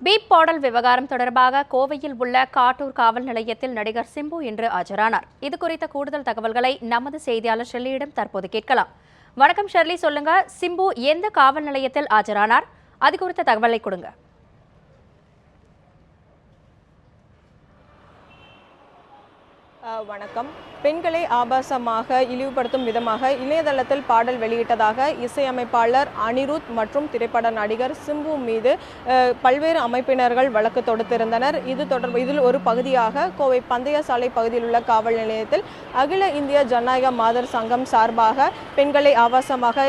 Beep பாடல் விவகாரம் தொடர்பாக கோவையில் உள்ள காட்டூர் காவல் நிலையத்தில் நடிகர் சிம்பு இன்று ஆஜரானார். இதுகுறித்த கூடுதல் தகவல்களை நமது செய்தியாளர் ஷெர்லியிடம் தற்போது கேட்கலாம். வணக்கம் ஷெர்லி, சொல்லுங்க, சிம்பு எந்த காவல் நிலையத்தில் ஆஜரானார்? அது குறித்த தகவலை கொடுங்க. வணக்கம். பெண்களை ஆபாசமாக இழிவுபடுத்தும் விதமாக இணையதளத்தில் பாடல் வெளியிட்டதாக இசையமைப்பாளர் அனிருத் மற்றும் திரைப்பட நடிகர் சிம்பு மீது பல்வேறு அமைப்பினர்கள் வழக்கு தொடுத்திருந்தனர். இதில் ஒரு பகுதியாக கோவை பந்தய சாலை பகுதியில் உள்ள காவல் நிலையத்தில் அகில இந்திய ஜனநாயக மாதர் சங்கம் சார்பாக பெண்களை ஆபாசமாக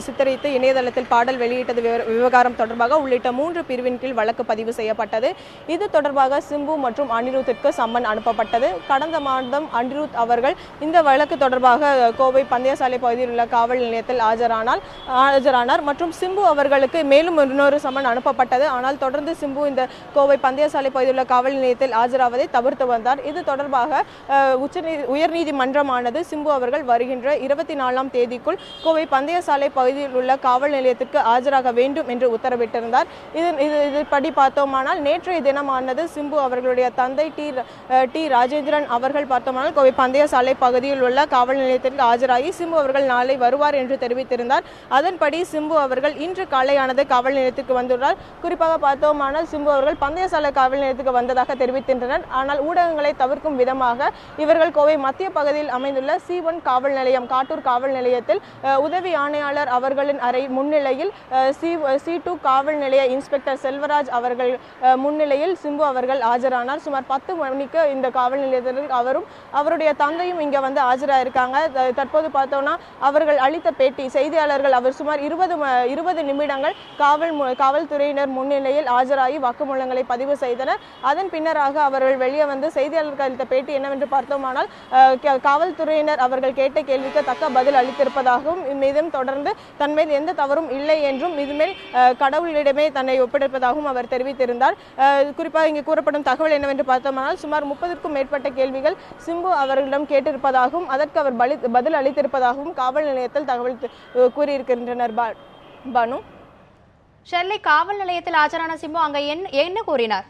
சித்தரித்து இணையதளத்தில் பாடல் வெளியிட்டது விவகாரம் தொடர்பாக உள்ளிட்ட 3 பிரிவின் கீழ் வழக்கு பதிவு செய்யப்பட்டது. இது தொடர்பாக சிம்பு மற்றும் அனிருத்திற்கு சம்மன் அனுப்பப்பட்டது. கடந்த மாதம் அனிருத் அவர்கள் இந்த வழக்கு தொடர்பாக கோவை பந்தயசாலை பகுதியில் உள்ள காவல் நிலையத்தில் ஆஜரானார் மற்றும் சிம்பு அவர்களுக்கு மேலும் இன்னொரு சம்மன் அனுப்பப்பட்டது. ஆனால் தொடர்ந்து சிம்பு இந்த கோவை பந்தயசாலை பகுதியில் உள்ள காவல் நிலையத்தில் ஆஜராவதை தவிர்த்து வந்தார். இது தொடர்பாக உயர்நீதிமன்றமானது சிம்பு அவர்கள் வருகின்ற 24ஆம் தேதிக்குள் கோவை பந்தயசாலை பகுதியில் உள்ள காவல் நிலையத்திற்கு ஆஜராக வேண்டும் என்று உத்தரவிட்டிருந்தார். இதுபடி பார்த்தோமானால் நேற்றைய தினமானது சிம்பு அவர்களுடைய தந்தை டி ராஜேந்திரன் அவர்கள் பார்த்தோமானால் கோவை பந்தயசாலை பகுதியில் உள்ள காவல் நிலையத்திற்கு ஆஜராகி சிம்பு அவர்கள் நாளை வருவார் என்று தெரிவித்திருந்தார். அதன்படி சிம்பு அவர்கள் இன்று காலையானது காவல் நிலையத்துக்கு வந்துள்ளார். குறிப்பாக பார்த்தோமானால் சிம்பு அவர்கள் பந்தயசாலை காவல் நிலையத்துக்கு வந்ததாக தெரிவித்திருந்தனர். ஆனால் ஊடகங்களை தவிர்க்கும் விதமாக இவர்கள் கோவை மத்திய பகுதியில் அமைந்துள்ள C1 காவல் நிலையம் காட்டூர் காவல் நிலையத்தில் உதவி ஆணையாளர் அவர்களின் அறை முன்னிலையில் C2 காவல் நிலைய இன்ஸ்பெக்டர் செல்வராஜ் அவர்கள் முன்னிலையில் சிம்பு அவர்கள் ஆஜரானார். சுமார் 10 மணிக்கு இந்த காவல் நிலையத்தில் அவரும் அவருடைய தந்தையும் இங்கே வந்து ஆஜராயிருக்காங்க. தற்போது பார்த்தோம்னா அவர்கள் அளித்த பேட்டி செய்தியாளர்கள் அவர் சுமார் 20 நிமிடங்கள் காவல்துறையினர் முன்னிலையில் ஆஜராகி வாக்குமூலங்களை பதிவு செய்தனர். அதன் பின்னராக அவர்கள் வெளியே வந்து செய்தியாளர்கள் அளித்த பேட்டி என்னவென்று பார்த்தோமானால் காவல்துறையினர் அவர்கள் கேட்ட கேள்விக்கு தக்க பதில் அளித்திருப்பதாகவும் மீதும் தொடர்ந்து தன்மேல் எந்த தவறும் இல்லை என்றும் இதுமேல் கடவுளிடமே தன்னை ஒப்படைப்பதாகவும் அவர் தெரிவித்திருந்தார். குறிப்பாக இங்கே கூறப்படும் தகவல் என்னவென்று பார்த்தோமானால் சுமார் 30க்கும் மேற்பட்ட கேள்விகள் சிம்பு அவர்களிடம் கேட்டிருப்பதாகவும் அதற்கு அவர் பதில் அளித்திருப்பதாகவும் காவல் நிலையத்தில் தகவல் கூறியிருக்கின்றனர். பானு. ஷெர்லி, காவல் நிலையத்தில் ஆஜரான சிம்பு அங்க என்ன கூறினார்?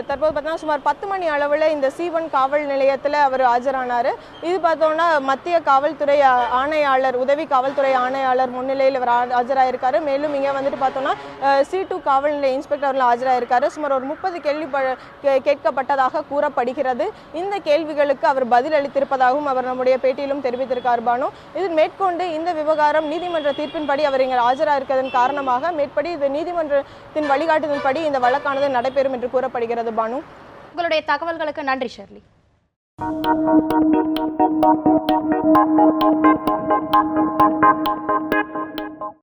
தற்போது பார்த்தோம்னா சுமார் 10 மணி அளவில் இந்த C1 காவல் நிலையத்தில் அவர் ஆஜரானார். இது பார்த்தோம்னா மத்திய காவல்துறை ஆணையாளர் உதவி காவல்துறை ஆணையாளர் முன்னிலையில் இவர் ஆஜராயிருக்காரு. மேலும் இங்கே வந்துட்டு பார்த்தோம்னா C2 காவல் நிலைய இன்ஸ்பெக்டர் அவர்கள் ஆஜராயிருக்காரு. சுமார் ஒரு 30 கேள்வி கேட்கப்பட்டதாக கூறப்படுகிறது. இந்த கேள்விகளுக்கு அவர் பதில் அளித்திருப்பதாகவும் அவர் நம்முடைய பேட்டியிலும் தெரிவித்திருக்கார். பானு, இதில் மேற்கொண்டு இந்த விவகாரம் நீதிமன்ற தீர்ப்பின்படி அவர் இங்கே ஆஜராயிருப்பதன் காரணமாக மேற்படி இந்த நீதிமன்றத்தின் வழிகாட்டுதல்படி இந்த வழக்கானது நடைபெறும் என்று கூறப்படுகிறது. பானு, உங்களுடைய தகவல்களுக்கு நன்றி ஷெர்லி.